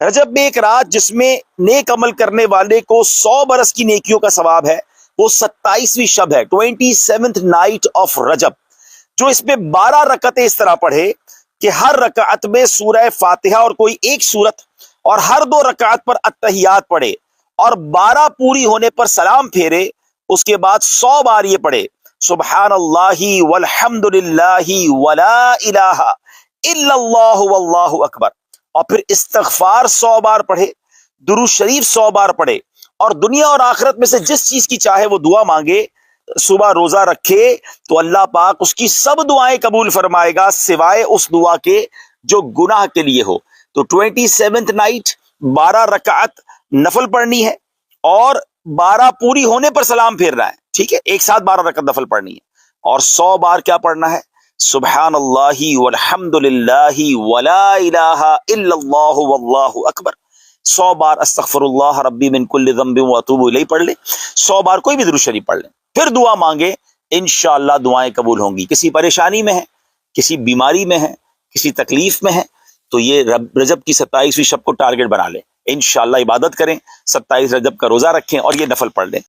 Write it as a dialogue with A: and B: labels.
A: رجب میں ایک رات جس میں نیک عمل کرنے والے کو 100 برس کی نیکیوں کا ثواب ہے، وہ 27ویں شب ہے، 27th نائٹ آف رجب، جو اس میں 12 رکعتیں اس طرح پڑھے کہ ہر رکعت میں سورہ فاتحہ اور کوئی ایک سورت، اور ہر 2 رکعت پر اتحیات پڑھے، اور 12 پوری ہونے پر سلام پھیرے، اس کے بعد 100 بار یہ پڑھے سبحان اللہ والحمد للہ ولا الہ الا اللہ واللہ اکبر، اور پھر استغفار 100 بار پڑھے، درود شریف 100 بار پڑھے، اور دنیا اور آخرت میں سے جس چیز کی چاہے وہ دعا مانگے، صبح روزہ رکھے تو اللہ پاک اس کی سب دعائیں قبول فرمائے گا سوائے اس دعا کے جو گناہ کے لیے ہو۔ تو 27th نائٹ 12 رکعت نفل پڑھنی ہے، اور 12 پوری ہونے پر سلام پھیرنا ہے، ٹھیک ہے، ایک ساتھ 12 رکعت نفل پڑھنی ہے، اور 100 بار کیا پڑھنا ہے؟ سبحان اللہ والحمد للہ ولا الہ الا اللہ واللہ اکبر، 100 بار استغفر اللہ ربی من کل ذنب واتوب الیہ پڑھ لیں، 100 بار کوئی بھی درود شریف پڑھ لیں، پھر دعا مانگے، انشاءاللہ دعائیں قبول ہوں گی۔ کسی پریشانی میں ہے، کسی بیماری میں ہے، کسی تکلیف میں ہے، تو یہ رجب کی 27ویں شب کو ٹارگٹ بنا لیں، انشاءاللہ عبادت کریں، 27 رجب کا روزہ رکھیں اور یہ نفل پڑھ لیں۔